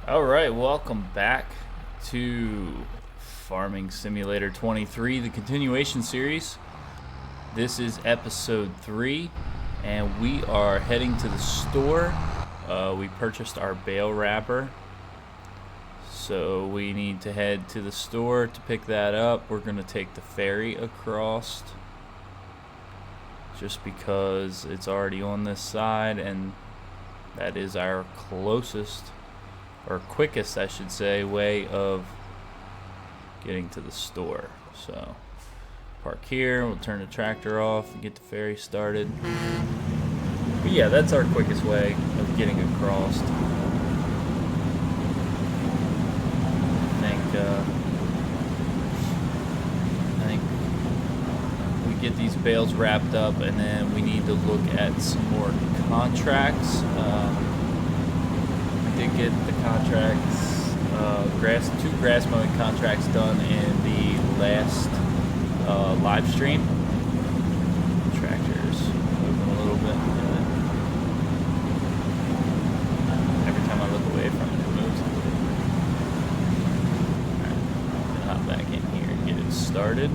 Alright, welcome back to Farming Simulator 23, the continuation series. This is episode 3, and we are heading to the store. We purchased our bale wrapper, so we need to head to the store to pick that up. We're going to take the ferry across, just because it's already on this side, and that is our closest or quickest, I should say, way of getting to the store. So park here, we'll turn the tractor off and get the ferry started. But yeah, that's our quickest way of getting across. I think we get these bales wrapped up, and then we need to look at some more contracts. Did get the contracts, two grass mowing contracts done in the last live stream. Tractor's moving a little bit. Every time I look away from it, it moves. Alright, gonna hop back in here and get it started.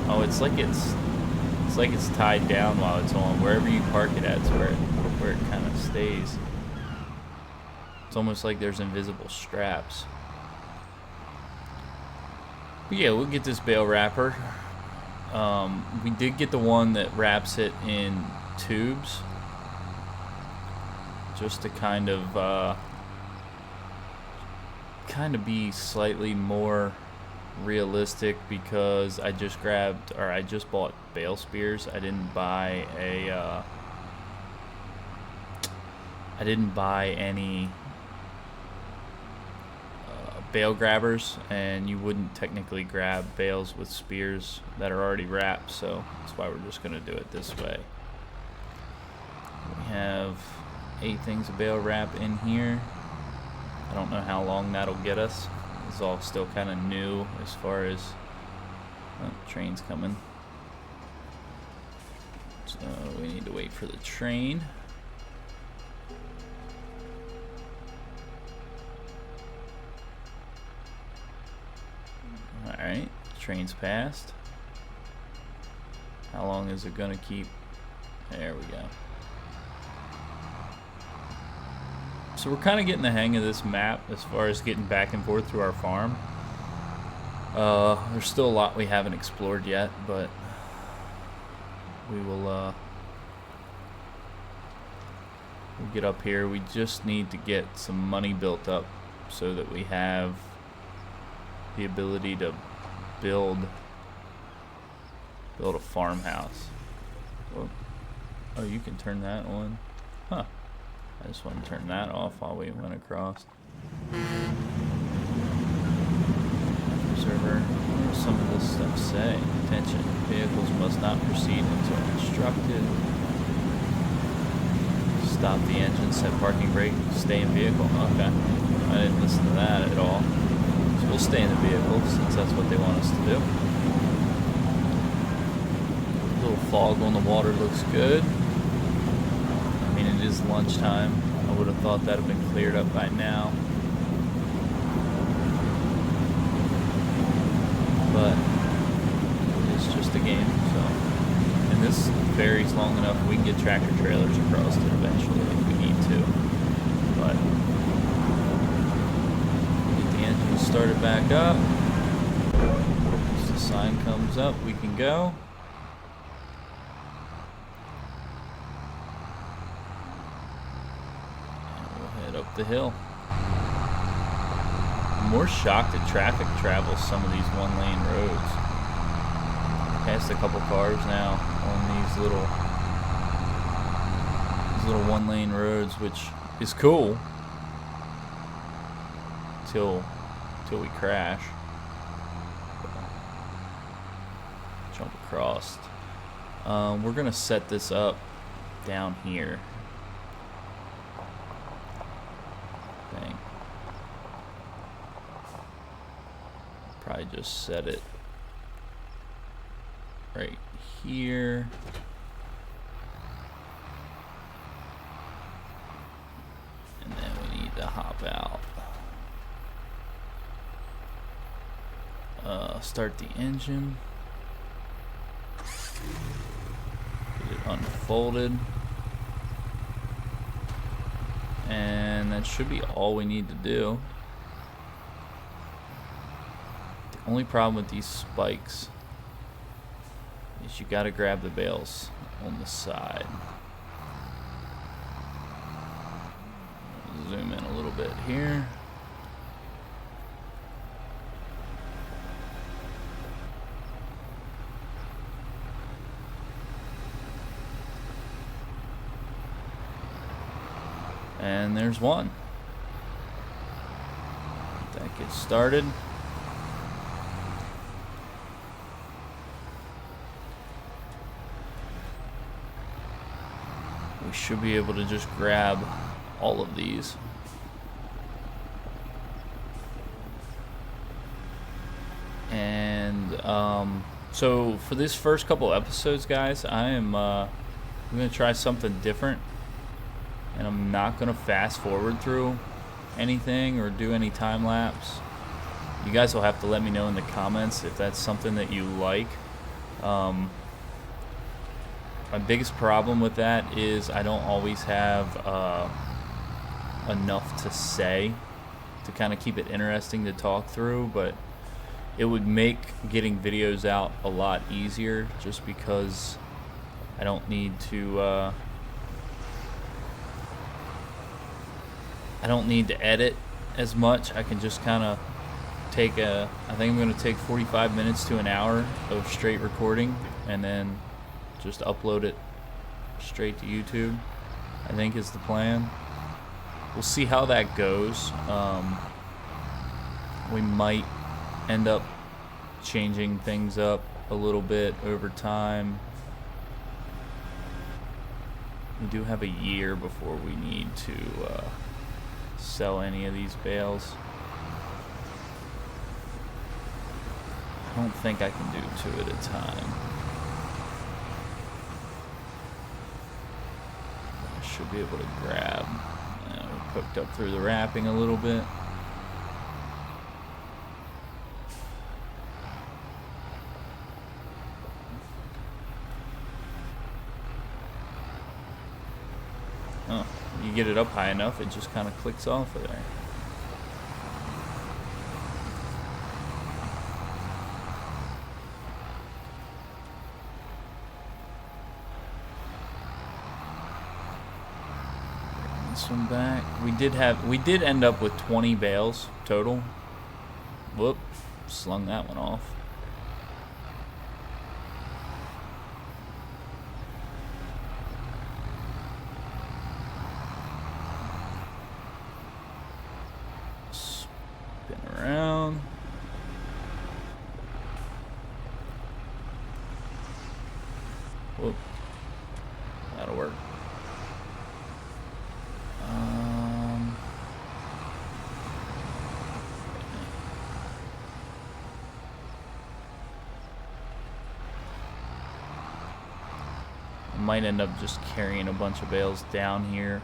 Oh, it's like it's tied down while it's on. Wherever you park it at, it's where it kind of stays. It's almost like there's invisible straps. But yeah, we'll get this bale wrapper. We did get the one that wraps it in tubes, just to kind of be slightly more realistic, because I just bought bale spears. I didn't buy any bale grabbers, and you wouldn't technically grab bales with spears that are already wrapped, so that's why we're just going to do it this way. We have 8 things of bale wrap in here. I don't know how long that'll get us. It's all still kind of new as far as train's coming, so we need to wait for the train. Alright, train's passed. How long is it gonna keep? There we go. So we're kind of getting the hang of this map as far as getting back and forth through our farm. There's still a lot we haven't explored yet, but we will we'll get up here. We just need to get some money built up so that we have the ability to build a farmhouse. Oh, you can turn that on. Huh. I just want to turn that off while we went across. Observer. What does some of this stuff say? Attention. Vehicles must not proceed until instructed. Stop the engine, set parking brake, stay in vehicle. Okay. I didn't listen to that at all. So we'll stay in the vehicle since that's what they want us to do. A little fog on the water looks good. I mean, it is lunchtime. I would have thought that would have been cleared up by now. But it's just a game, so. And this ferry's long enough, we can get tractor trailers across it eventually if we need to. But get the engine started back up. Once the sign comes up, we can go. Up the hill. I'm more shocked that traffic travels some of these one-lane roads. Passed a couple cars now on these little one-lane roads, which is cool till we crash. Jump across. We're gonna set this up down here. Probably just set it right here. start the engine. Get it unfolded. And that should be all we need to do. The only problem with these spikes is you gotta grab the bales on the side. Zoom in a little bit here. And there's one. That gets started. We should be able to just grab all of these. And so for this first couple episodes, guys, I'm gonna try something different. And I'm not going to fast forward through anything or do any time lapse. You guys will have to let me know in the comments if that's something that you like. My biggest problem with that is I don't always have enough to say to kind of keep it interesting to talk through, but it would make getting videos out a lot easier just because I don't need to edit as much. I can just kind of take I think I'm going to take 45 minutes to an hour of straight recording and then just upload it straight to YouTube, I think is the plan. We'll see how that goes. We might end up changing things up a little bit over time. We do have a year before we need to sell any of these bales. I don't think I can do 2 at a time. I should be able to grab. We're cooked up through the wrapping a little bit. Oh, you get it up high enough, it just kind of clicks off of there. Bring this one back. We did end up with 20 bales total. Whoop, slung that one off. Around. Whoop. That'll work. I might end up just carrying a bunch of bales down here.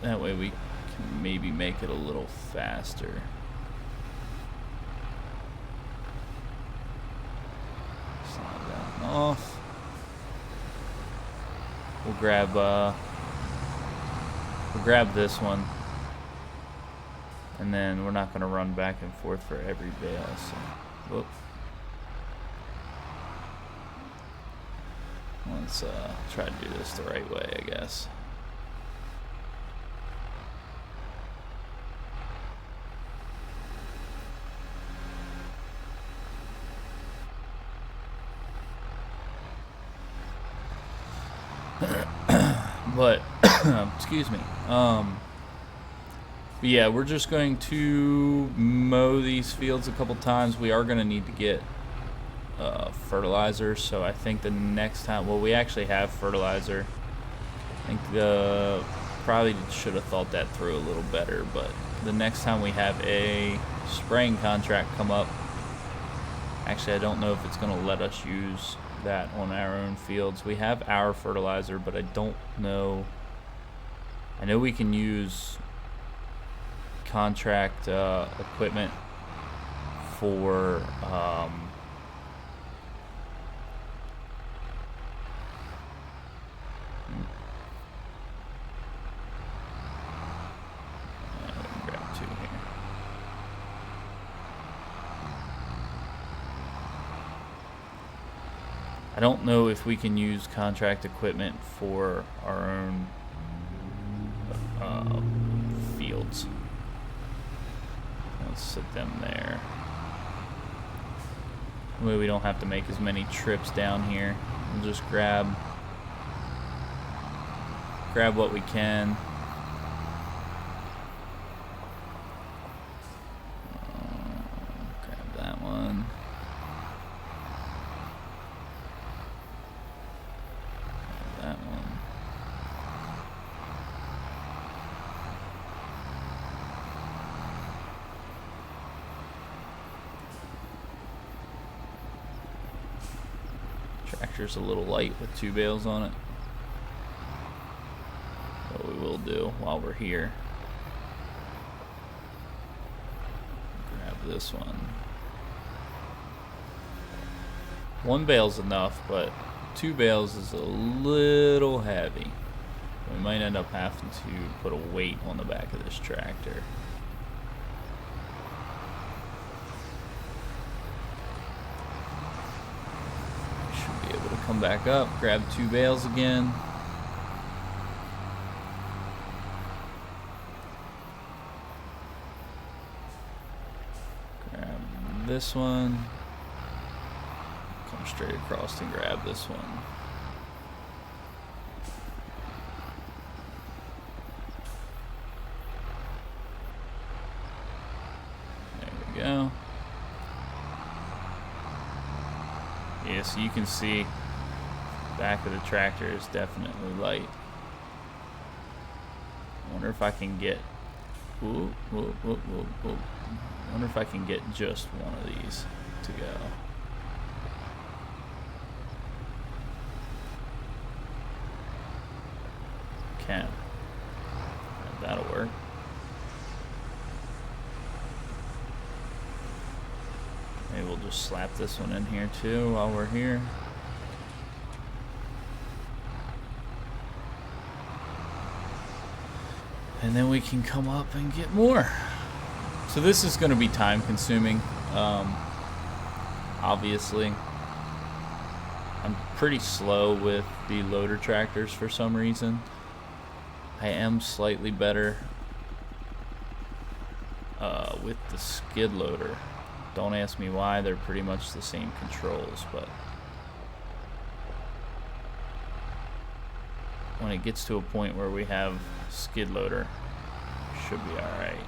That way we can maybe make it a little faster. Slide that off. We'll grab this one, and then we're not going to run back and forth for every bale. So, whoop. Let's try to do this the right way, I guess. But excuse me. But yeah, we're just going to mow these fields a couple times. We are going to need to get fertilizer, so I think the next time, well, we actually have fertilizer. I think probably should have thought that through a little better, but the next time we have a spraying contract come up, actually I don't know if it's going to let us use that on our own fields. We have our fertilizer, but I don't know. I know we can use contract equipment for grab 2 here. I don't know if we can use contract equipment for our own fields. Let's sit them there. That way we don't have to make as many trips down here. We'll just grab what we can. Grab that one. Grab that one. Tractor's a little light with 2 bales on it. What we will do while we're here, grab this one. 1 bale's enough, but 2 bales is a little heavy. We might end up having to put a weight on the back of this tractor. Come back up, grab 2 bales again. Grab this one. Come straight across and grab this one. There we go. Yeah, so you can see back of the tractor is definitely light. I wonder if I can get wonder if I can get just one of these to go. Can. That'll work. Maybe we'll just slap this one in here too while we're here. And then we can come up and get more. So this is going to be time consuming. Obviously, I'm pretty slow with the loader tractors for some reason. I am slightly better with the skid loader. Don't ask me why, they're pretty much the same controls, but when it gets to a point where we have skid loader, should be alright,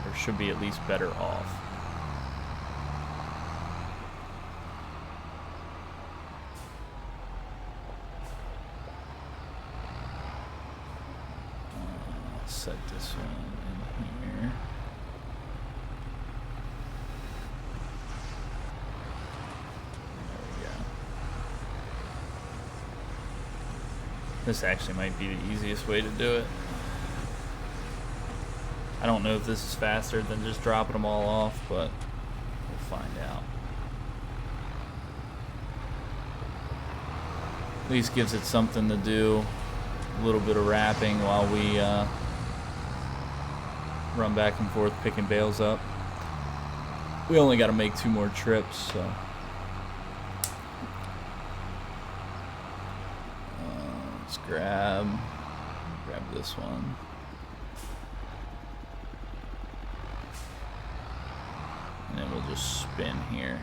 or should be at least better off. Set this one in here. This actually might be the easiest way to do it. I don't know if this is faster than just dropping them all off, but we'll find out. At least gives it something to do. A little bit of wrapping while we run back and forth picking bales up. We only got to make 2 more trips, so. Let's grab this one. And then we'll just spin here.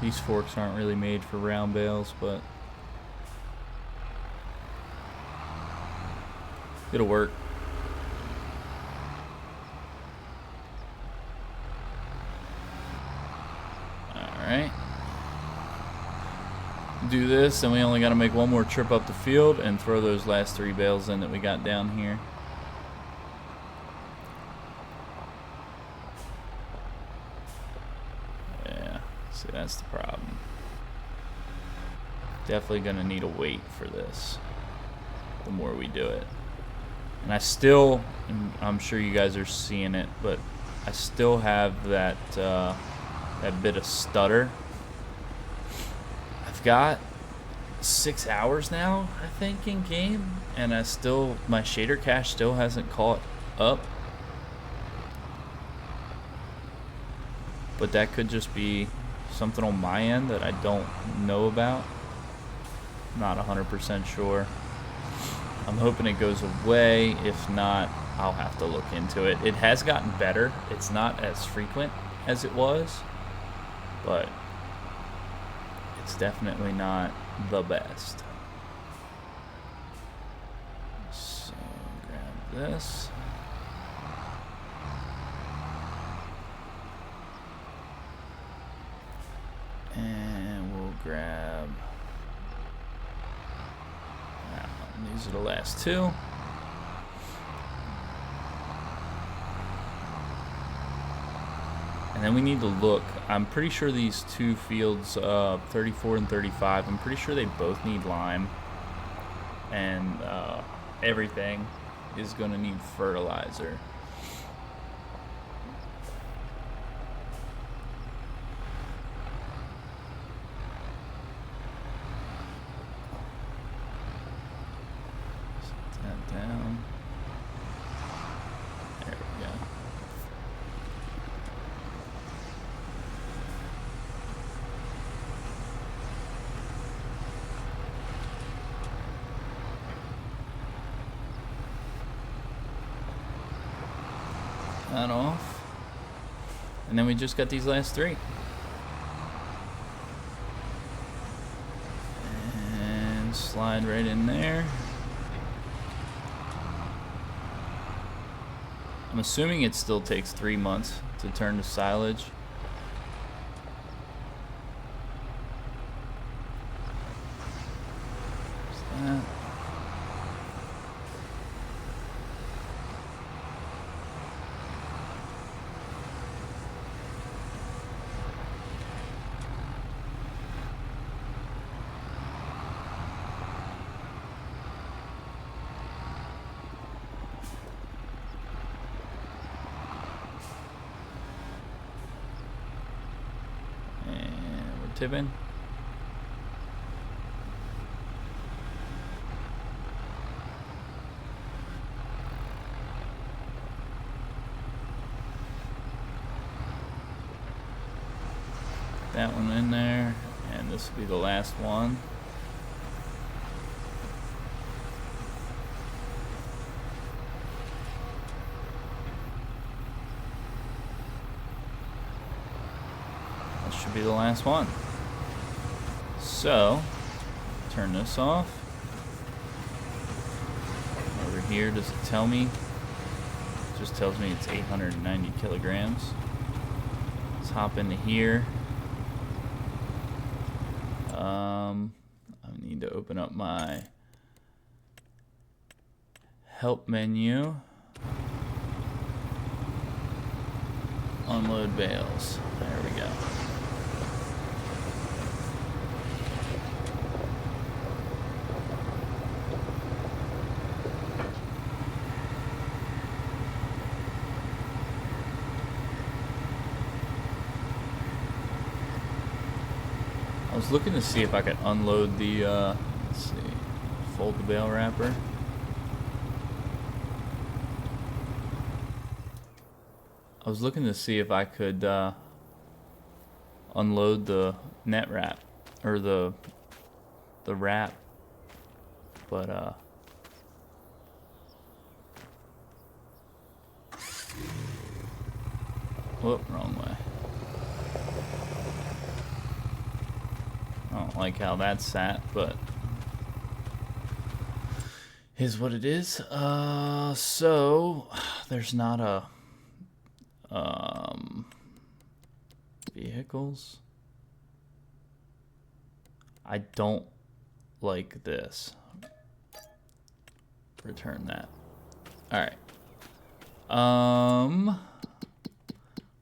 These forks aren't really made for round bales, but it'll work. Alright. Do this, and we only got to make 1 more trip up the field and throw those last 3 bales in that we got down here. Yeah, see, that's the problem. Definitely going to need a weight for this the more we do it. And I still, I'm sure you guys are seeing it, but I still have that that bit of stutter. I've got 6 hours now, I think, in game, and my shader cache still hasn't caught up. But that could just be something on my end that I don't know about. Not 100% sure. I'm hoping it goes away. If not, I'll have to look into it. It has gotten better. It's not as frequent as it was, but it's definitely not the best. So grab this. And we'll grab that one. These are the last two. And then we need to look. I'm pretty sure these two fields, 34 and 35, I'm pretty sure they both need lime. And everything is going to need fertilizer. Set that down. There we go. That off, and then we just got these last three, and slide right in there. I'm assuming it still takes 3 months to turn to silage. There's that. Tipping. That one in there, and this will be the last one. That should be the last one. So, turn this off. Over here, does it tell me? It just tells me it's 890 kilograms. Let's hop into here. I need to open up my help menu. Unload bales. There we go. I was looking to see if I could unload the, let's see, fold the bale wrapper. I was looking to see if I could unload the net wrap, or the wrap, but whoop, wrong way. I don't like how that's sat, but is what it is. So there's not a vehicles. I don't like this. Return that. All right.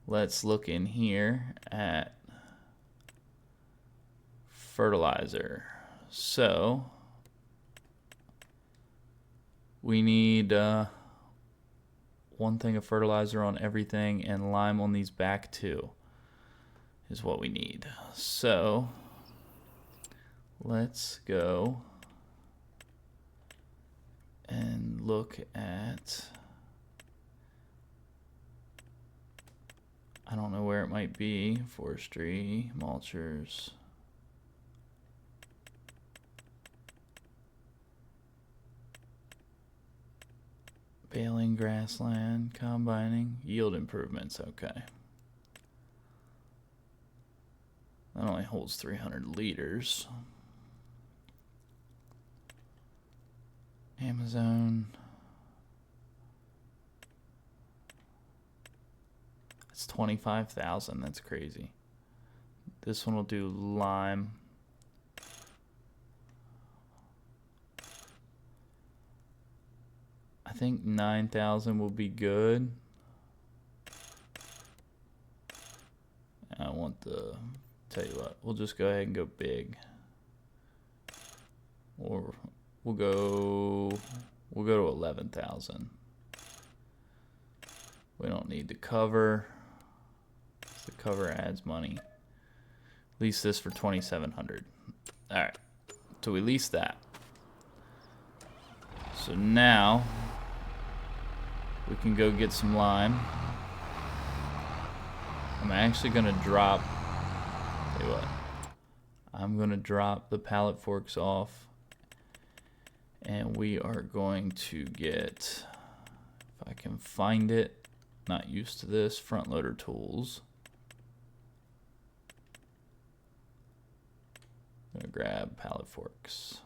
Let's look in here at fertilizer. So we need 1 thing of fertilizer on everything and lime on these back 2. is what we need. So let's go and look at, I don't know where it might be, forestry, mulchers. Baling, grassland, combining, yield improvements, okay. That only holds 300 liters. Amazon. It's 25,000, that's crazy. This one will do lime. I think 9,000 will be good. I want the, tell you what, we'll just go ahead and go big. Or we'll go to 11,000. We don't need the cover. The cover adds money. Lease this for 2,700. All right, so we lease that. So now we can go get some lime. I'm actually gonna drop, tell you what, I'm gonna drop the pallet forks off, and we are going to get, if I can find it, not used to this, front loader tools. I'm gonna grab pallet forks.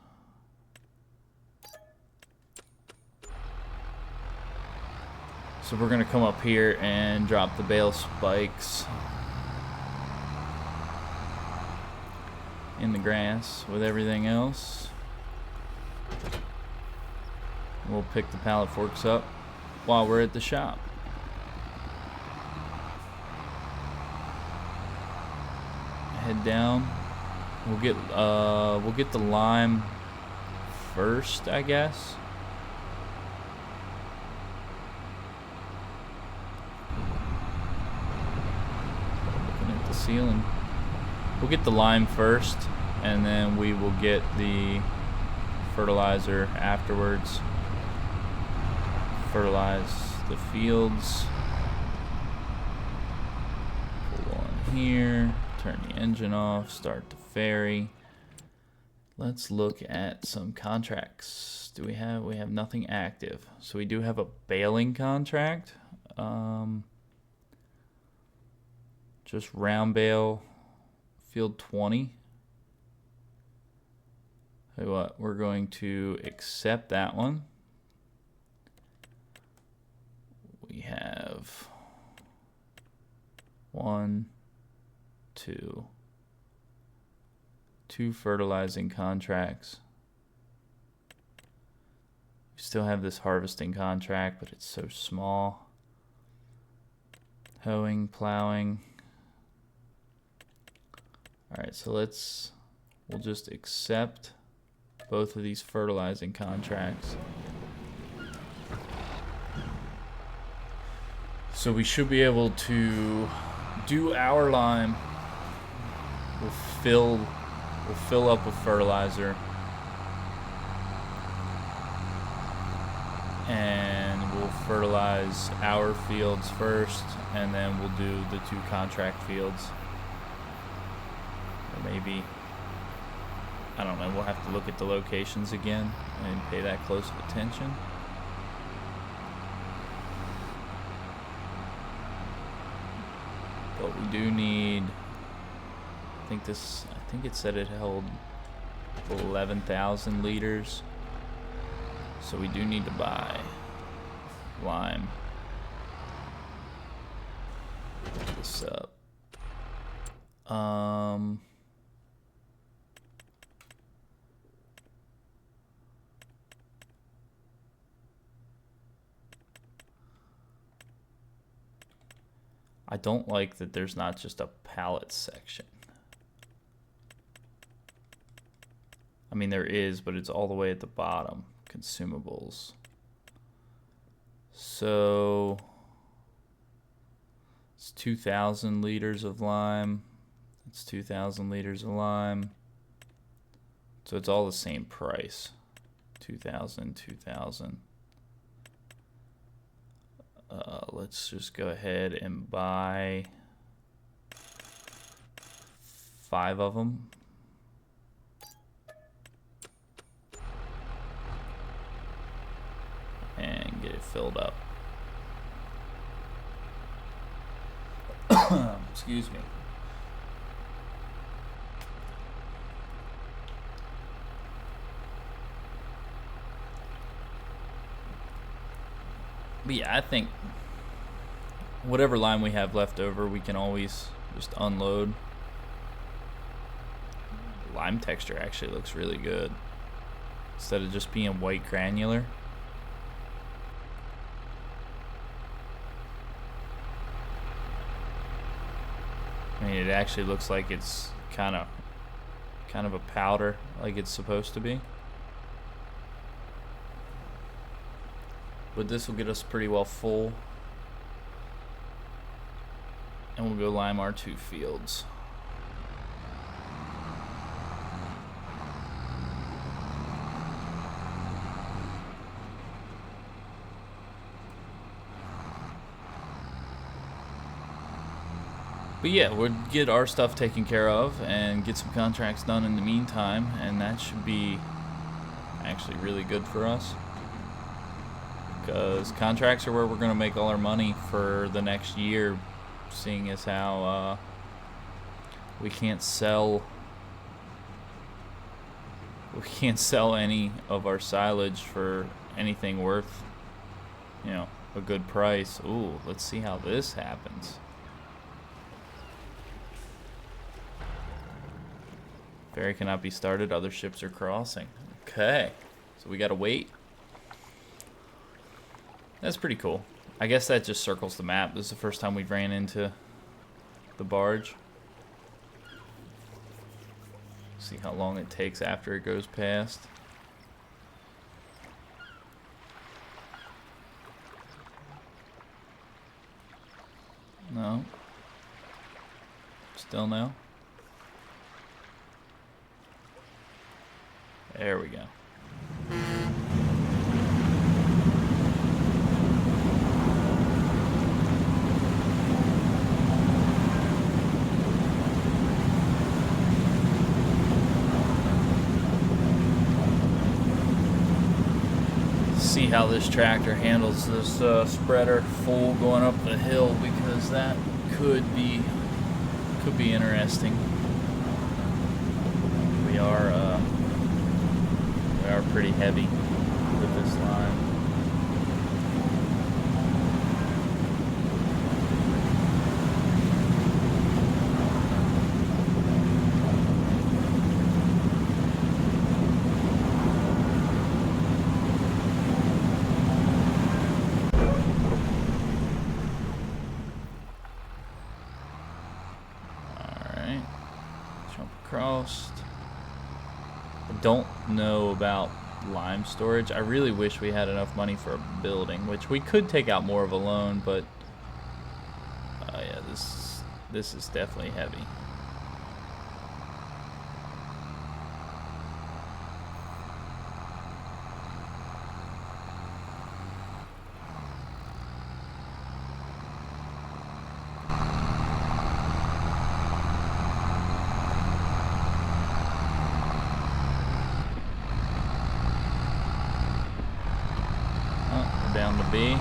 So we're gonna come up here and drop the bale spikes in the grass with everything else. We'll pick the pallet forks up while we're at the shop. Head down. We'll get the lime first, I guess. Ceiling. We'll get the lime first, and then we will get the fertilizer afterwards. Fertilize the fields. Pull on here, turn the engine off, start the ferry. Let's look at some contracts. We have nothing active. So we do have a baling contract. Just round bale, field 20. Tell you what, we're going to accept that one. We have 2 fertilizing contracts. We still have this harvesting contract, but it's so small. Hoeing, plowing. All right, so we'll just accept both of these fertilizing contracts. So we should be able to do our lime. We'll fill up with fertilizer, and we'll fertilize our fields first, and then we'll do the 2 contract fields. Or maybe, I don't know, we'll have to look at the locations again and pay that close of attention. But we do need, I think it said it held 11,000 liters. So we do need to buy lime. Pick this up. I don't like that there's not just a pallet section. I mean, there is, but it's all the way at the bottom. Consumables. So it's 2,000 liters of lime. It's 2,000 liters of lime. So it's all the same price. 2,000, 2,000. Let's just go ahead and buy 5 of them. And get it filled up. Excuse me. But yeah, I think whatever lime we have left over, we can always just unload. Lime texture actually looks really good. Instead of just being white granular. I mean, it actually looks like it's kind of a powder, like it's supposed to be. But this will get us pretty well full. And we'll go lime our 2 fields. But yeah, we'll get our stuff taken care of and get some contracts done in the meantime, and that should be actually really good for us. Because contracts are where we're going to make all our money for the next year, seeing as how we can't sell any of our silage for anything worth, you know, a good price. Ooh, let's see how this happens. Ferry cannot be started, other ships are crossing. Okay, so we gotta wait. That's pretty cool. I guess that just circles the map. This is the first time we've ran into the barge. See how long it takes after it goes past. No. Still no. There we go. See how this tractor handles this spreader full going up the hill, because that could be interesting. We are pretty heavy with this line. Alright, jump across. I don't know about lime storage. I really wish we had enough money for a building, which we could take out more of a loan, but yeah, this is definitely heavy. Down to B.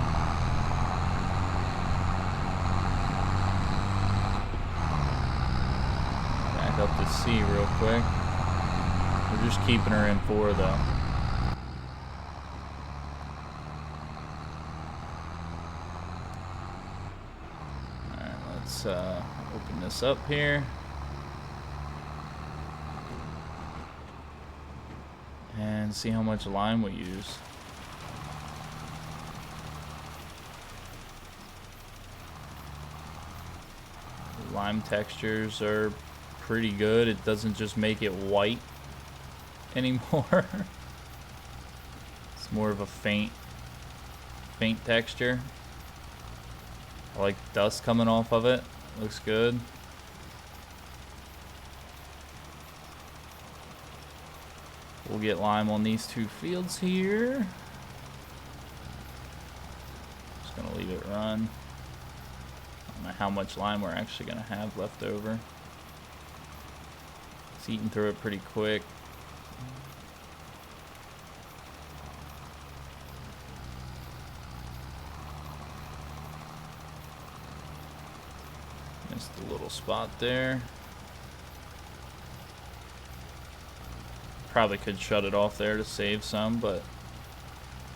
Back up to C real quick. We're just keeping her in 4 though. Alright, let's open this up here. And see how much lime we use. Lime textures are pretty good. It doesn't just make it white anymore. It's more of a faint texture. I like dust coming off of it. Looks good. We'll get lime on these 2 fields here. Just gonna leave it run. I don't know how much lime we're actually gonna have left over. It's eating through it pretty quick. Missed the little spot there. Probably could shut it off there to save some, but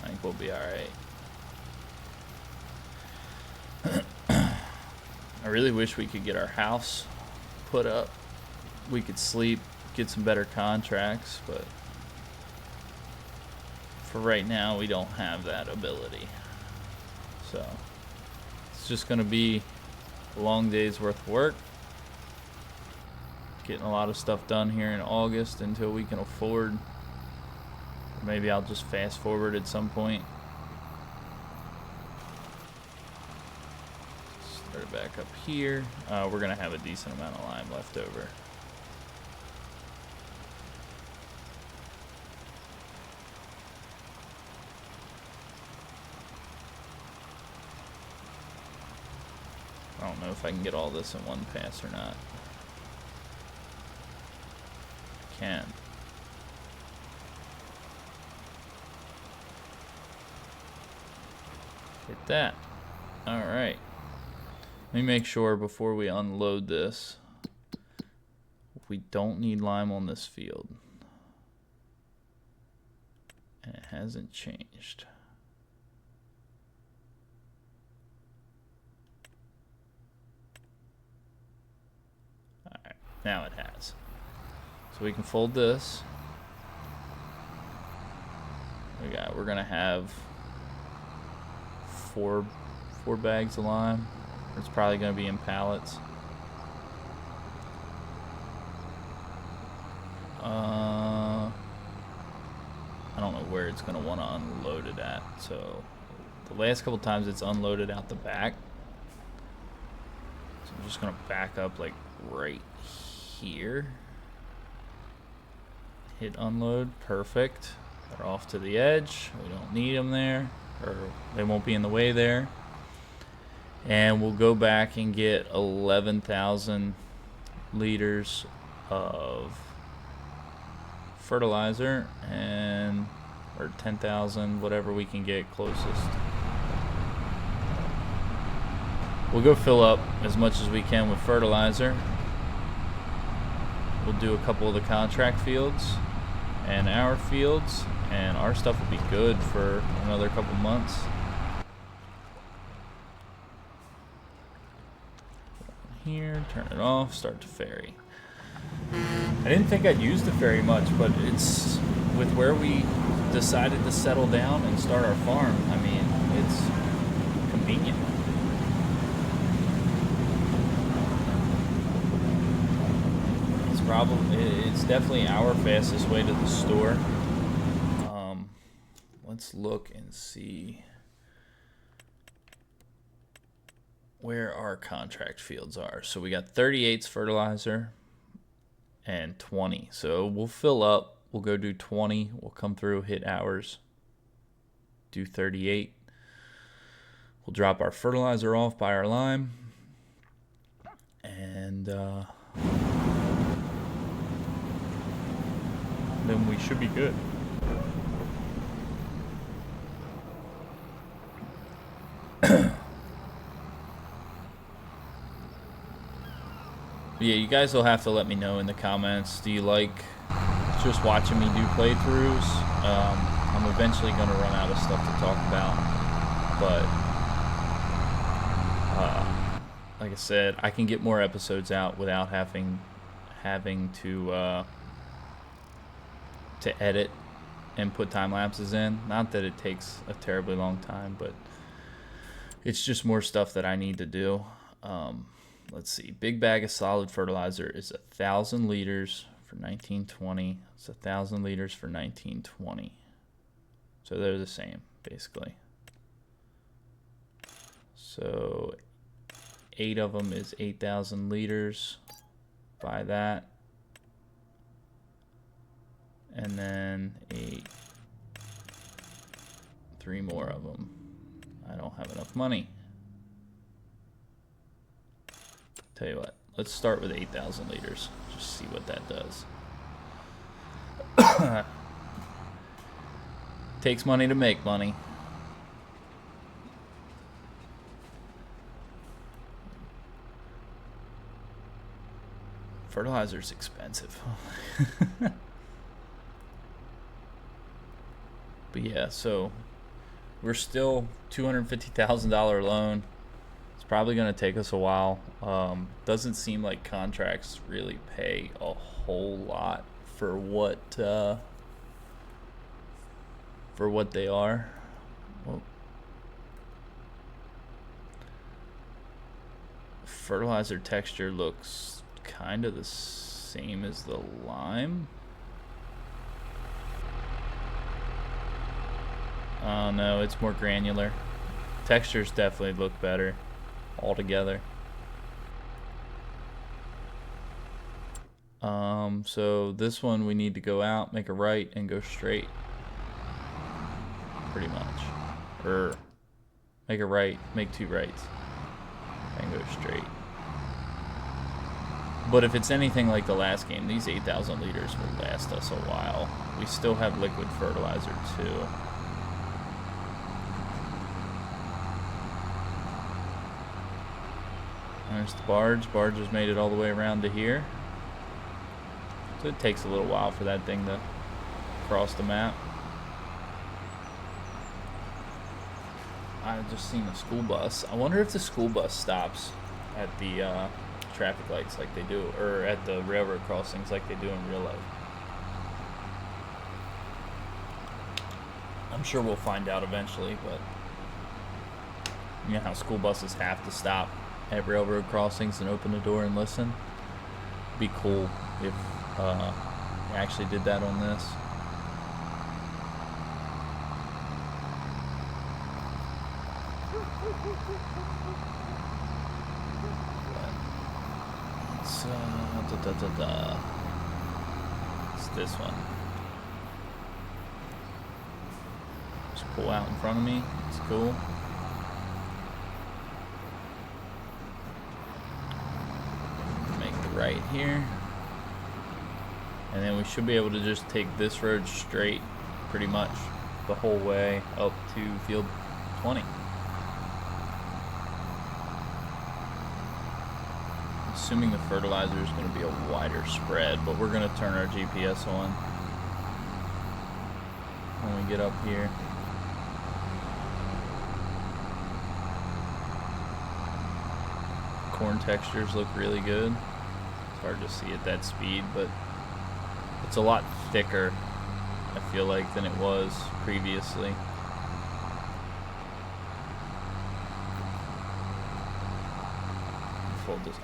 I think we'll be alright. I really wish we could get our house put up. We could sleep, get some better contracts, but for right now, we don't have that ability. So it's just going to be a long day's worth of work. Getting a lot of stuff done here in August until we can afford. Or maybe I'll just fast forward at some point. Start it back up here. We're going to have a decent amount of lime left over. I don't know if I can get all this in one pass or not. I can. Hit that. Alright. Let me make sure before we unload this, we don't need lime on this field. And it hasn't changed. Alright, now it has. So we can fold this. We're gonna have four bags of lime. It's probably gonna be in pallets. I don't know where it's gonna want to unload it at. So the last couple times it's unloaded out the back. So I'm just gonna back up like right here. Hit unload, perfect. They're off to the edge. We don't need them there, or they won't be in the way there. And we'll go back and get 11,000 liters of fertilizer, and or 10,000, whatever we can get closest. We'll go fill up as much as we can with fertilizer. We'll do a couple of the contract fields and our fields, and our stuff will be good for another couple months. Here, turn it off, start to ferry. I didn't think I'd use the ferry much, but it's with where we decided to settle down and start our farm. I mean, it's convenient. It's definitely our fastest way to the store. Let's look and see where our contract fields are. So we got 38's fertilizer and 20. So we'll fill up. We'll go do 20. We'll come through, hit ours, do 38. We'll drop our fertilizer off by our lime, and then we should be good. Yeah, you guys will have to let me know in the comments. Do you like just watching me do playthroughs? I'm eventually going to run out of stuff to talk about, but like I said, I can get more episodes out without having to edit and put time lapses in. Not that it takes a terribly long time, but it's just more stuff that I need to do. Let's see. Big bag of solid fertilizer is 1,000 liters for 1920. It's 1,000 liters for 1920. So they're the same, basically. So 8 of them is 8,000 liters. By that. And then 8. 3 more of them. I don't have enough money. Tell you what, let's start with 8,000 liters. Just see what that does. Takes money to make money. Fertilizer's expensive. But yeah, so we're still $250,000 loan. It's probably going to take us a while. Doesn't seem like contracts really pay a whole lot for what they are. Well, fertilizer texture looks kind of the same as the lime. Oh no, it's more granular. Textures definitely look better altogether. So this one we need to go out, make a right, and go straight. Pretty much. Or make a right, make 2 rights, and go straight. But if it's anything like the last game, these 8,000 liters will last us a while. We still have liquid fertilizer too. There's the barge. Barge has made it all the way around to here. So it takes a little while for that thing to cross the map. I just seen a school bus. I wonder if the school bus stops at the traffic lights like they do, or at the railroad crossings like they do in real life. I'm sure we'll find out eventually, but you know how school buses have to stop at railroad crossings and open the door and listen? It'd be cool if they actually did that on this. It's this one. Just pull out in front of me. It's cool. Make the right here. And then we should be able to just take this road straight pretty much the whole way up to field 20. Assuming the fertilizer is going to be a wider spread, but we're going to turn our GPS on when we get up here. Corn textures look really good. It's hard to see at that speed, but it's a lot thicker, I feel like, than it was previously.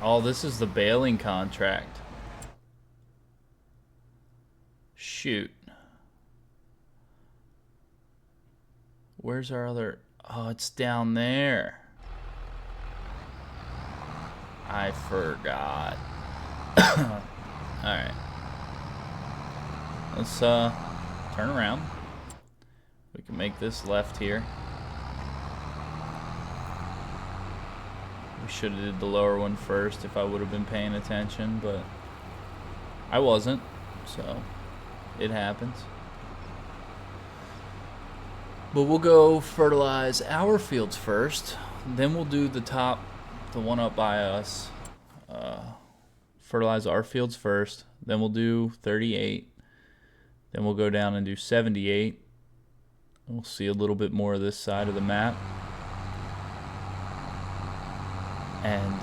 Oh, this is the baling contract. Shoot. Where's our other... Oh, it's down there. I forgot. Alright. Let's turn around. We can make this left here. We should have did the lower one first if I would have been paying attention, but I wasn't, so it happens. But we'll go fertilize our fields first, then we'll do the top, the one up by us. Fertilize our fields first, then we'll do 38, then we'll go down and do 78. We'll see a little bit more of this side of the map. And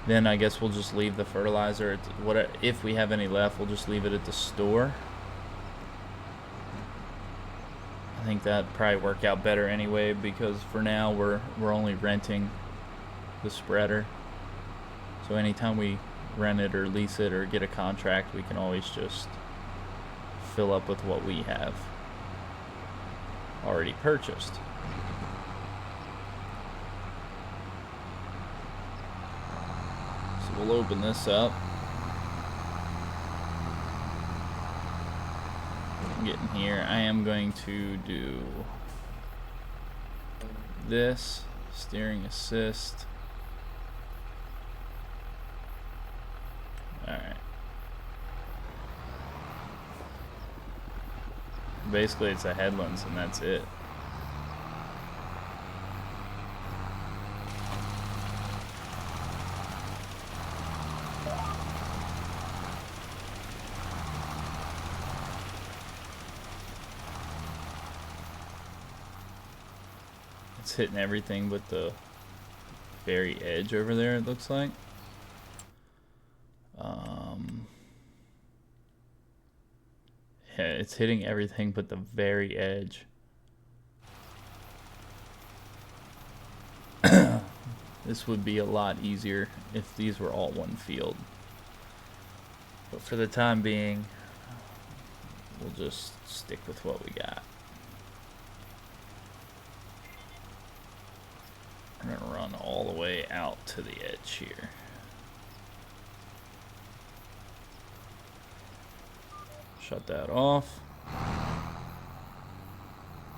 then I guess we'll just leave the fertilizer at if we have any left, we'll just leave it at the store. I think that'd probably work out better anyway, because for now we're only renting the spreader. So anytime we rent it or lease it or get a contract, we can always just fill up with what we have already purchased. We'll open this up. getting here. I am going to do this, steering assist. Alright. Basically it's a headlands and that's it. It's hitting everything but the very edge over there, it looks like. Yeah, it's hitting everything but the very edge. This would be a lot easier if these were all one field. But for the time being, we'll just stick with what we got. I'm gonna run all the way out to the edge here. Shut that off.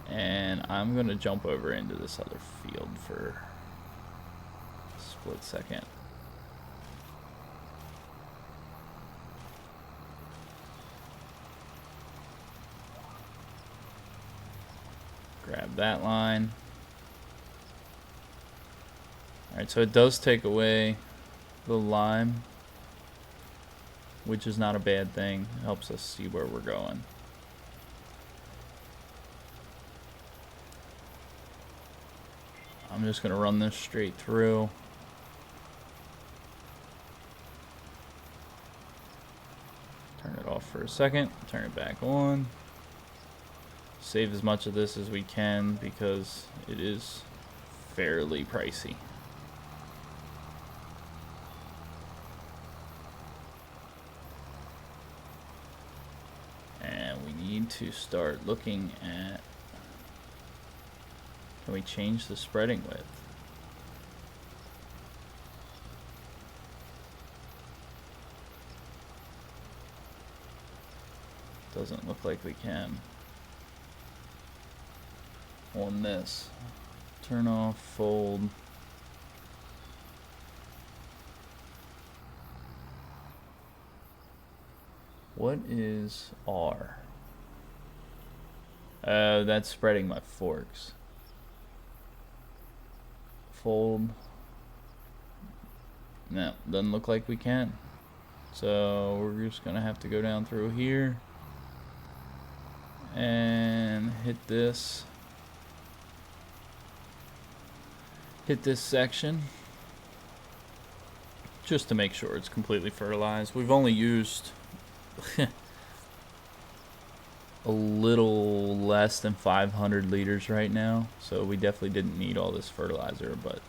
And I'm gonna jump over into this other field for a split second. Grab that line. Alright, so it does take away the lime, which is not a bad thing. It helps us see where we're going. I'm just going to run this straight through. Turn it off for a second, turn it back on. Save as much of this as we can because it is fairly pricey. And we need to start looking at, can we change the spreading width? Doesn't look like we can. On this, turn off, fold. What is R? That's spreading my forks. Fold. No, doesn't look like we can. So we're just gonna have to go down through here and hit this. Hit this section just to make sure it's completely fertilized. We've only used a little less than 500 liters right now, so we definitely didn't need all this fertilizer, but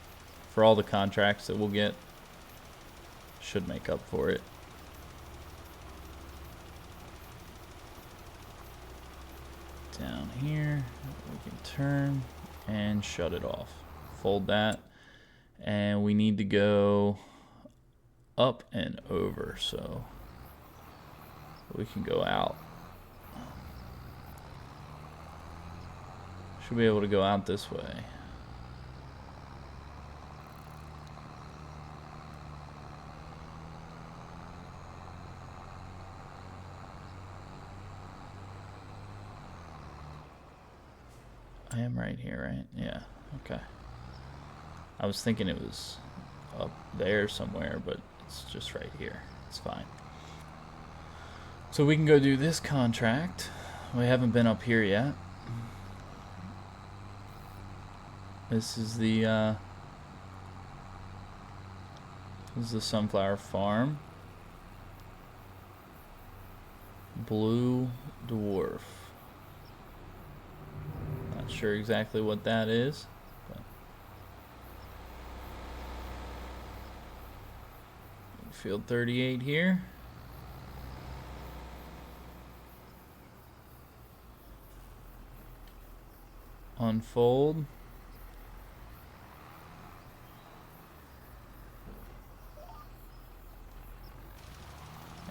for all the contracts that we'll get, should make up for it. Down here, we can turn and shut it off. Fold that, and we need to go up and over so we can go out. Should be able to go out this way. I am right here, right? Yeah, okay. I was thinking it was up there somewhere, but it's just right here. It's fine. So we can go do this contract. We haven't been up here yet. This is the sunflower farm. Blue dwarf. Not sure exactly what that is. Field 38 here. Unfold.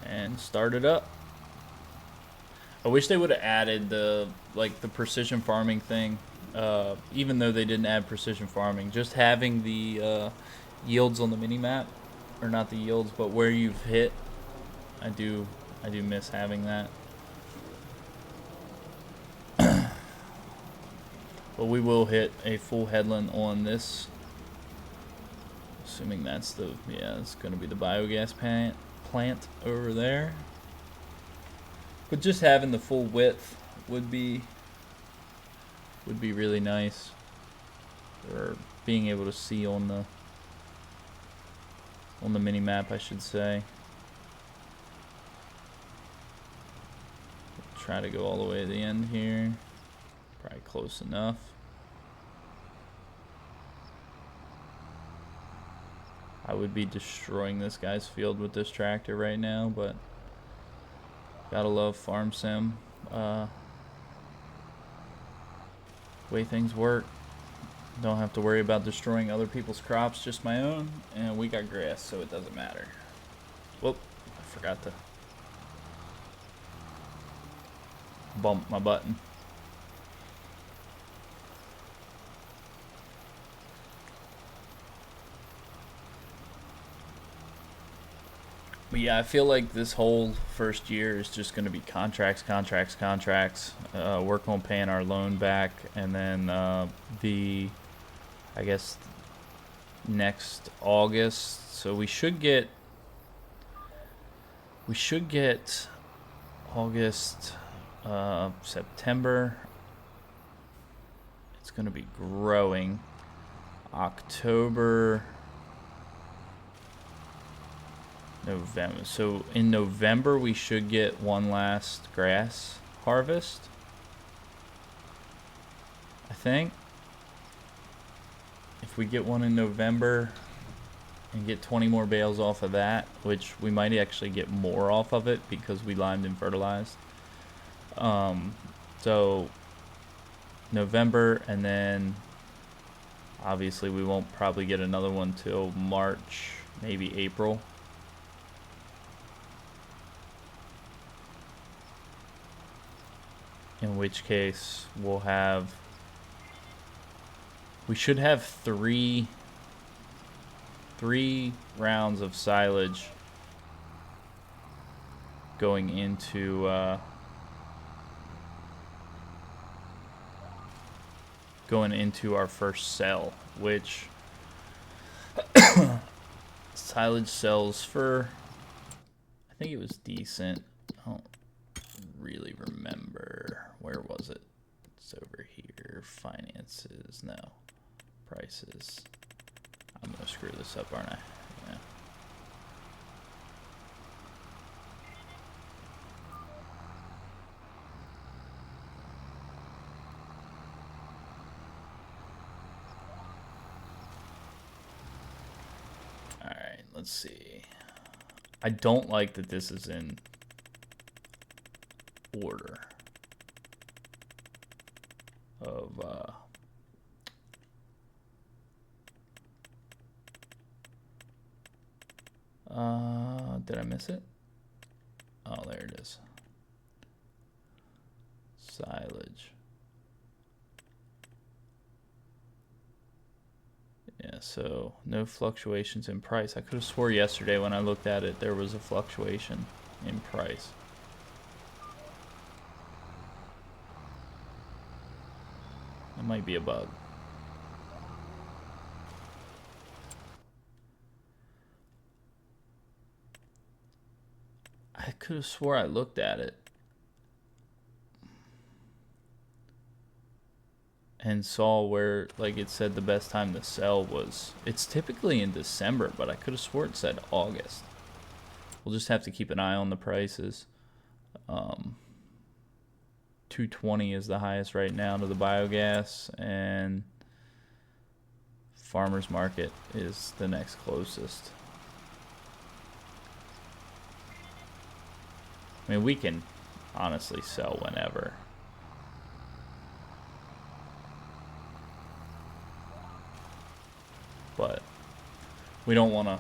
And start it up. I wish they would have added the precision farming thing. Even though they didn't add precision farming, just having the yields on the mini map, or not the yields, but where you've hit. I do miss having that. But we will hit a full headland on this. Assuming that's it's going to be the biogas plant over there. But just having the full width would be really nice. Or being able to see on the mini map, I should say. Try to go all the way to the end here. Probably close enough. I would be destroying this guy's field with this tractor right now, but gotta love farm sim. Way things work. Don't have to worry about destroying other people's crops, just my own. And we got grass, so it doesn't matter. Whoop, I forgot to bump my button. But yeah, I feel like this whole first year is just going to be contracts. Work on paying our loan back, and then I guess next August. So we should get August, September. It's going to be growing. October, November. So in November we should get one last grass harvest, I think. If we get one in November and get 20 more bales off of that, which we might actually get more off of it because we limed and fertilized. So November, and then obviously we won't probably get another one till March, maybe April. In which case we should have three rounds of silage going into our first sell, which silage sells for, I think it was decent. I don't really remember. Where was it? It's over here. Finances. No. Prices. I'm gonna screw this up, aren't I? Yeah. Alright, let's see. I don't like that this is in order of did I miss it? Oh, there it is. Silage. Yeah, so no fluctuations in price. I could have swore yesterday when I looked at it there was a fluctuation in price. It might be a bug. I could have swore I looked at it and saw where, like, it said the best time to sell was, it's typically in December, but I could have swore it said August. We'll just have to keep an eye on the prices. 220 is the highest right now to the biogas, and farmers market is the next closest. I mean, we can honestly sell whenever. But we don't want to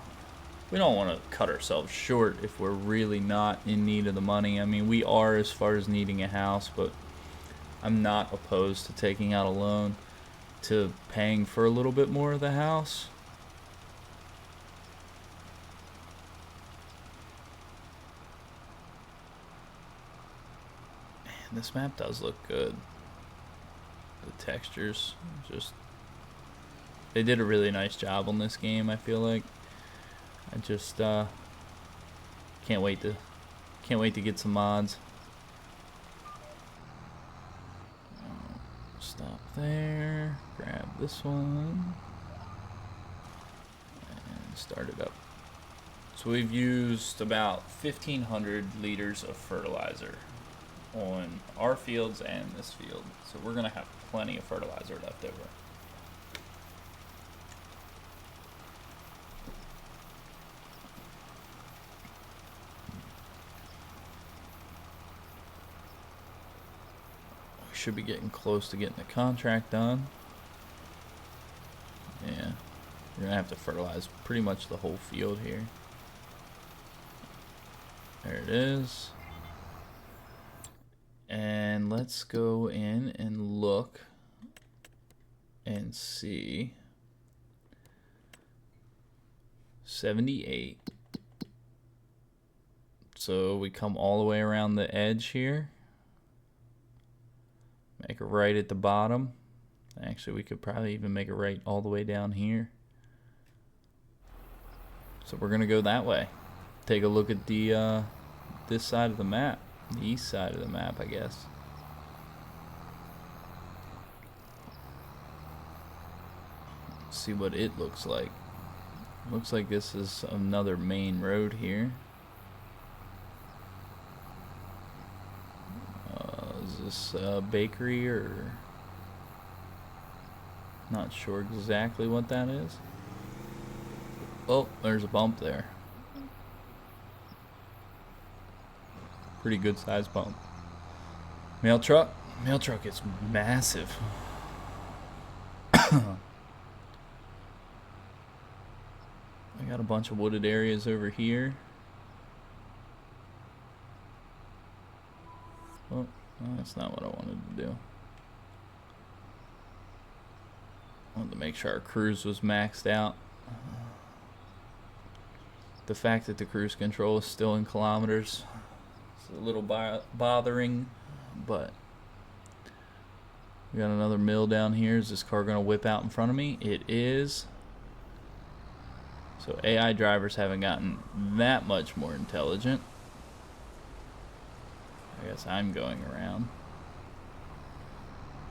we don't want to cut ourselves short if we're really not in need of the money. I mean, we are as far as needing a house, but I'm not opposed to taking out a loan to paying for a little bit more of the house. Man, this map does look good. The textures, just, they did a really nice job on this game, I feel like. I just can't wait to get some mods. Stop there, grab this one, and start it up. So we've used about 1,500 liters of fertilizer on our fields and this field. So we're gonna have plenty of fertilizer left over. Should be getting close to getting the contract done. Yeah, we're gonna have to fertilize pretty much the whole field here. There it is. And let's go in and look and see. 78. So we come all the way around the edge here. Make it right at the bottom. Actually, we could probably even make it right all the way down here. So we're gonna go that way. Take a look at the this side of the map, the east side of the map, I guess. See what it looks like. Looks like this is another main road here. Is this a bakery or not sure exactly what that is. Oh, there's a bump there. Pretty good sized bump. Mail truck. Mail truck is massive. I got a bunch of wooded areas over here. Oh, well, that's not what I wanted to do. I wanted to make sure our cruise was maxed out. The fact that the cruise control is still in kilometers is a little bothering, but we got another mill down here. Is this car going to whip out in front of me? It is. So AI drivers haven't gotten that much more intelligent. I guess I'm going around.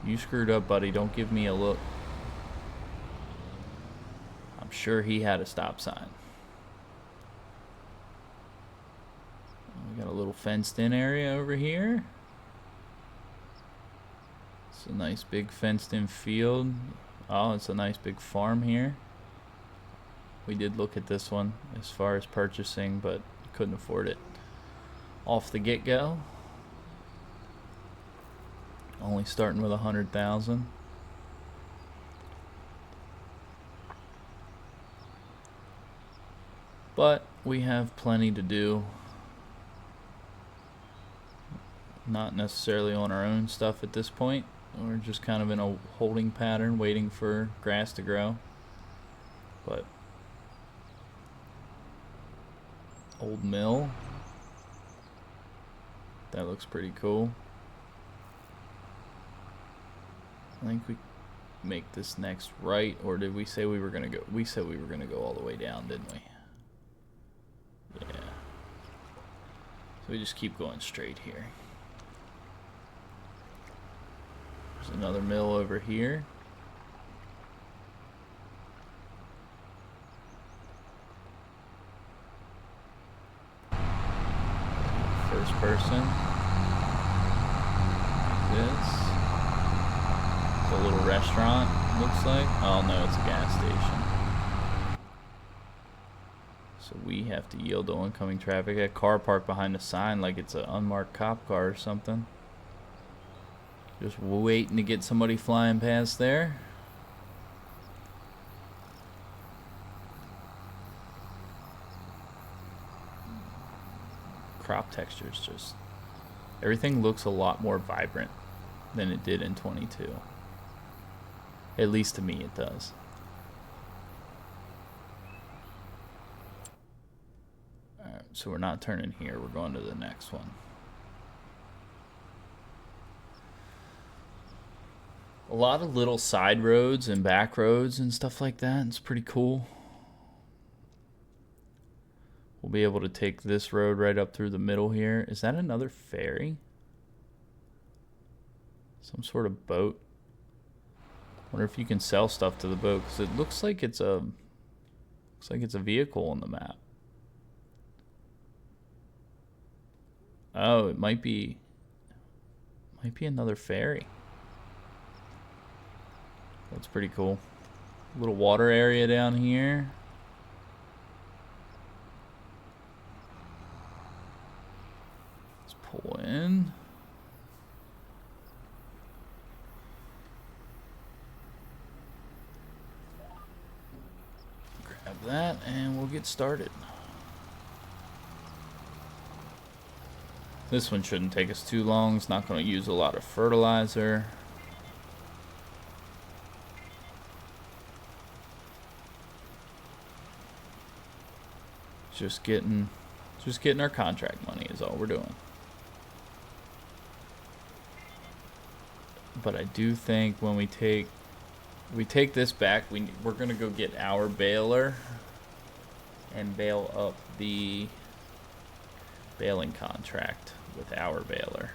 You screwed up, buddy. Don't give me a look. I'm sure he had a stop sign. We got a little fenced in area over here. It's a nice big fenced in field. Oh, it's a nice big farm here. We did look at this one as far as purchasing, but couldn't afford it off the get-go. Only starting with 100,000. But we have plenty to do. Not necessarily on our own stuff at this point. We're just kind of in a holding pattern, waiting for grass to grow. But old mill. That looks pretty cool. I think we make this next right, or did we say we were gonna go? We said we were gonna go all the way down, didn't we? Yeah. So we just keep going straight here. There's another mill over here. First person. This. It's a little restaurant, looks like. Oh no, it's a gas station. So we have to yield to oncoming traffic. A car parked behind a sign like it's an unmarked cop car or something. Just waiting to get somebody flying past there. textures just... Everything looks a lot more vibrant than it did in 22. At least to me it does. Alright, so we're not turning here. We're going to the next one. A lot of little side roads and back roads and stuff like that. It's pretty cool. We'll be able to take this road right up through the middle here. Is that another ferry? Some sort of boat. Wonder if you can sell stuff to the boat, because it looks like it's a vehicle on the map. Oh, it might be another ferry. That's pretty cool. Little water area down here. Let's pull in. Grab that and we'll get started. This one shouldn't take us too long. It's not going to use a lot of fertilizer. Just getting our contract money is all we're doing. But I do think when we take this back, we're gonna go get our baler and bail up the baling contract with our baler.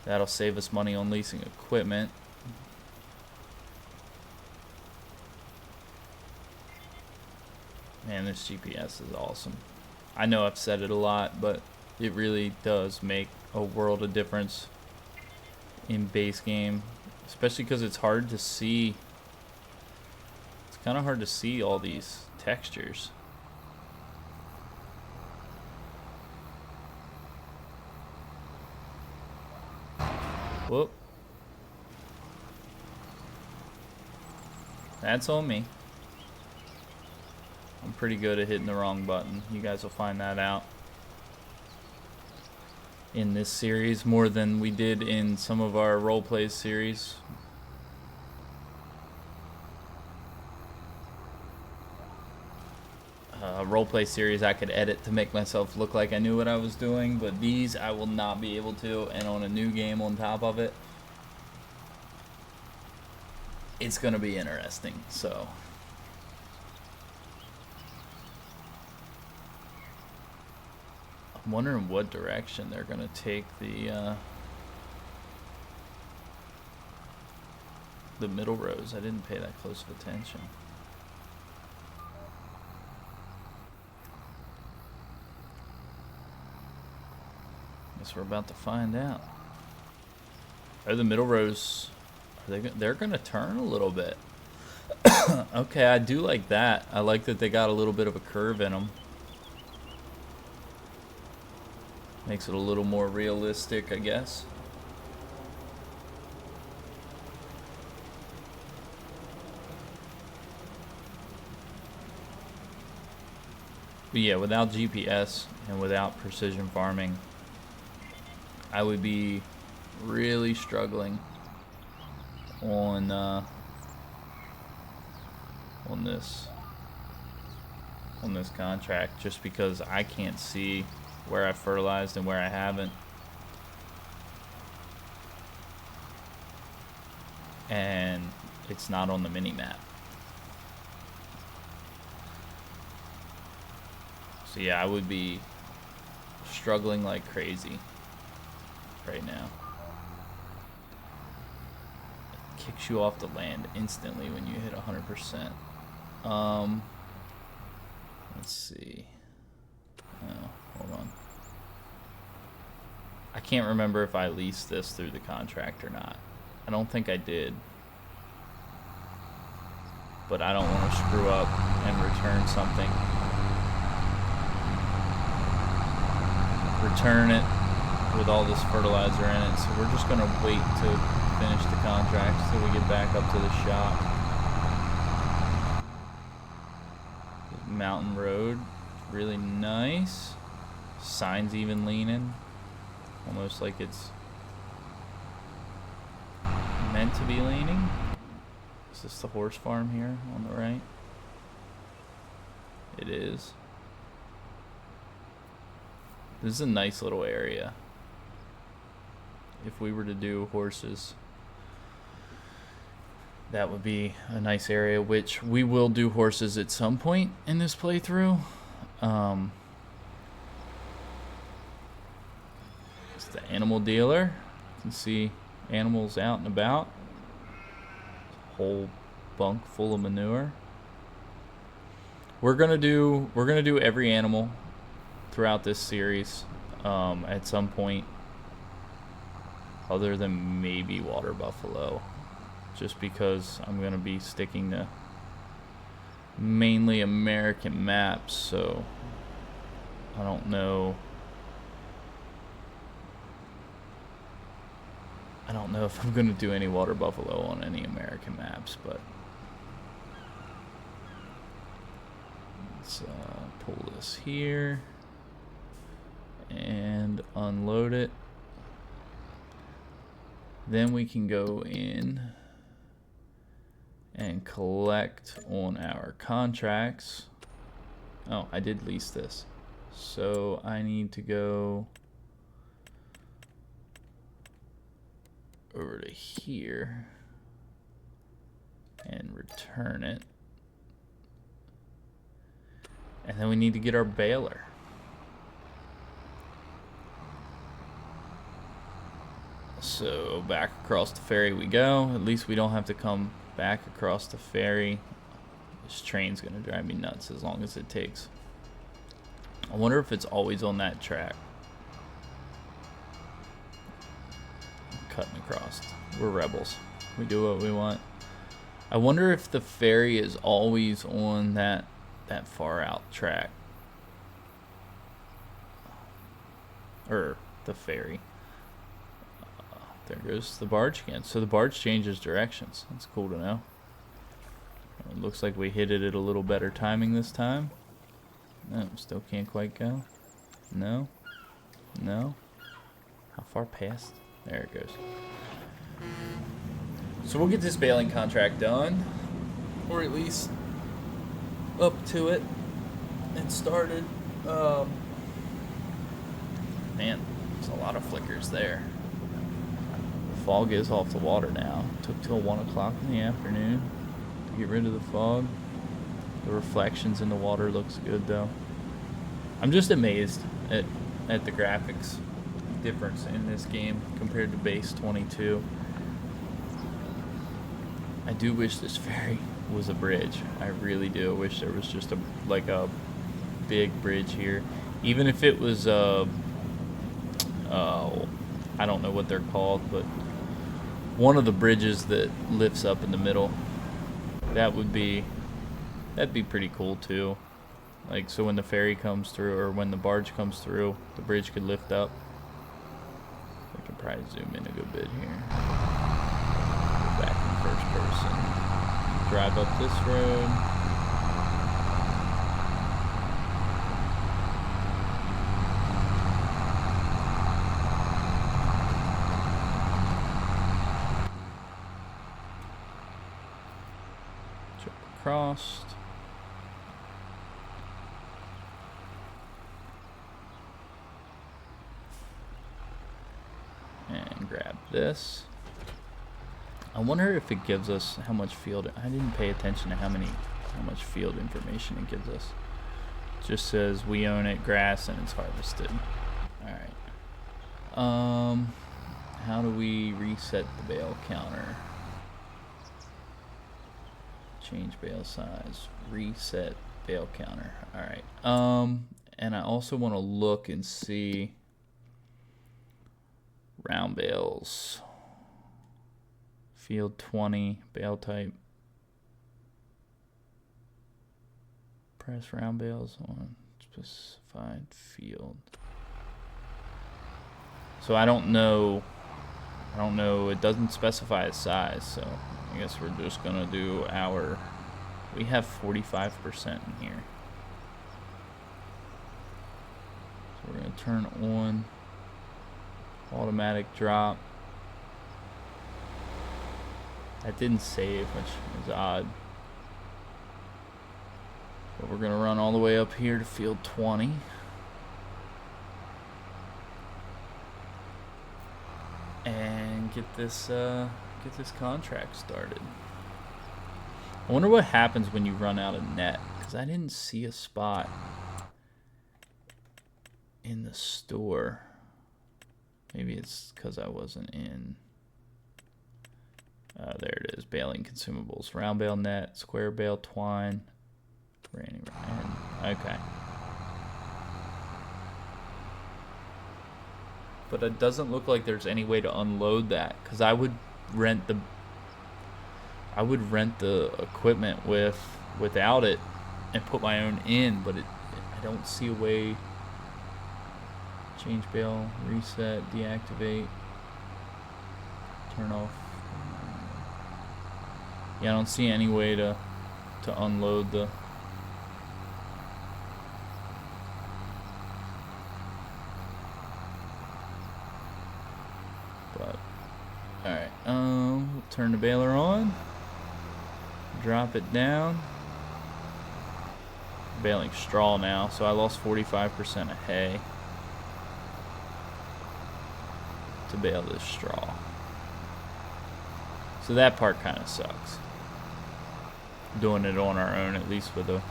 That'll save us money on leasing equipment. Man, this GPS is awesome. I know I've said it a lot, but it really does make a world of difference in base game, especially because it's hard to see. It's kind of hard to see all these textures. Whoop. That's on me. I'm pretty good at hitting the wrong button. You guys will find that out in this series more than we did in some of our roleplay series. Roleplay series I could edit to make myself look like I knew what I was doing, but these I will not be able to, and on a new game on top of it, it's gonna be interesting. So I'm wondering what direction they're gonna take the middle rows. I didn't pay that close of attention. Guess we're about to find out. Are the middle rows? They're gonna turn a little bit. Okay, I do like that. I like that they got a little bit of a curve in them. Makes it a little more realistic, I guess. But yeah, without GPS and without precision farming, I would be really struggling on this contract, just because I can't see where I fertilized and where I haven't. And it's not on the mini map. So yeah, I would be struggling like crazy right now. It kicks you off the land instantly when you hit 100%. Let's see. Oh, hold on. I can't remember if I leased this through the contract or not. I don't think I did. But I don't want to screw up and return something. Return it with all this fertilizer in it. So we're just going to wait to finish the contract till we get back up to the shop. Mountain road, really nice. Sign's even leaning, almost like it's meant to be leaning. Is this the horse farm here on the right? It is. This is a nice little area. If we were to do horses, that would be a nice area, which we will do horses at some point in this playthrough. It's the animal dealer. You can see animals out and about. Whole bunk full of manure. We're gonna do every animal throughout this series at some point, other than maybe water buffalo, just because I'm gonna be sticking to mainly American maps, so I don't know if I'm gonna do any water buffalo on any American maps, but let's pull this here and unload it. Then we can go in and collect on our contracts. Oh, I did lease this, so I need to go over to here and return it. And then we need to get our baler. So back across the ferry we go. At least we don't have to come back across the ferry. This train's gonna drive me nuts as long as it takes. I wonder if it's always on that track. Cutting across. We're rebels. We do what we want. I wonder if the ferry is always on that far out track. Or the ferry. There goes the barge again. So the barge changes directions. That's cool to know. It looks like we hit it at a little better timing this time. No, still can't quite go. No. No. How far past? There it goes. So we'll get this bailing contract done, or at least up to it and started. Man, there's a lot of flickers there. The fog is off the water now. Took till 1 o'clock in the afternoon to get rid of the fog. The reflections in the water looks good though. I'm just amazed at the graphics difference in this game compared to base 22. I do wish this ferry was a bridge. I really do. I wish there was just a big bridge here. Even if it was I don't know what they're called, but one of the bridges that lifts up in the middle. That'd be pretty cool too. Like, so when the ferry comes through, or when the barge comes through, the bridge could lift up. I can probably zoom in a good bit here. Go back in first person. Drive up this road. Jump across. And grab this. I wonder if it gives us how much field. I didn't pay attention to how much field information it gives us. It just says we own it, grass, and it's harvested. All right. How do we reset the bale counter? Change bale size. Reset bale counter. All right. And I also want to look and see round bales. Field 20, bale type. Press round bales on specified field. So I don't know. It doesn't specify a size, so I guess we're just gonna do our. We have 45% in here. So we're going to turn on automatic drop. That didn't save, which is odd. But we're going to run all the way up here to field 20. And get this contract started. I wonder what happens when you run out of net, because I didn't see a spot in the store. Maybe it's because I wasn't in. There it is, baling consumables. Round bale net, square bale twine. Okay. But it doesn't look like there's any way to unload that, because I would rent the equipment without it and put my own in, but I don't see a way. Change bale, reset, deactivate, turn off. Yeah, I don't see any way to unload the. But alright, we'll turn the baler on, drop it down. Baling straw now, so I lost 45% of hay to bale this straw. So that part kind of sucks. Doing it on our own, at least with a.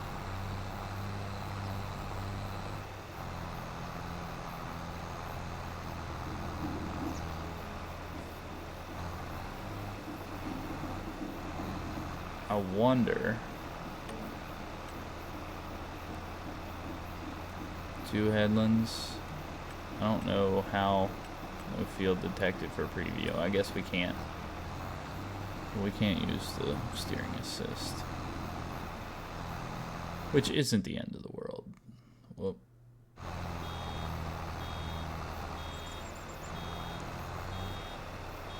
I wonder. 2 headlands. I don't know how. No field detected for preview. I guess we can't. We can't use the steering assist, which isn't the end of the world. Whoop.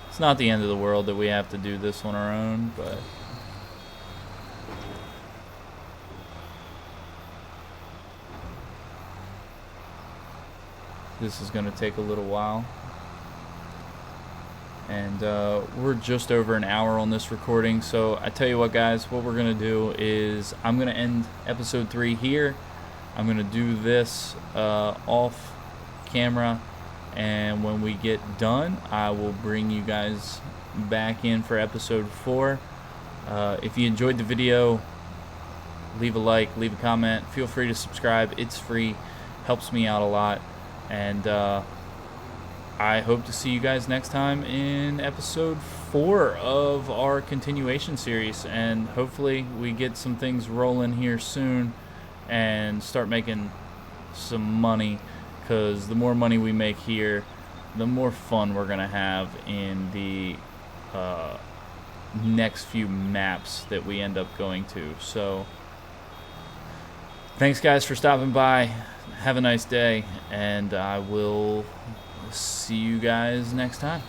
It's not the end of the world that we have to do this on our own, but this is going to take a little while. And we're just over an hour on this recording, so I tell you what, guys, what we're going to do is I'm going to end episode 3 here. I'm going to do this off camera, and when we get done, I will bring you guys back in for episode 4. If you enjoyed the video, leave a like, leave a comment, feel free to subscribe. It's free, helps me out a lot, and I hope to see you guys next time in episode 4 of our continuation series, and hopefully we get some things rolling here soon and start making some money, because the more money we make here, the more fun we're going to have in the next few maps that we end up going to. So thanks, guys, for stopping by. Have a nice day, and I will see you guys next time.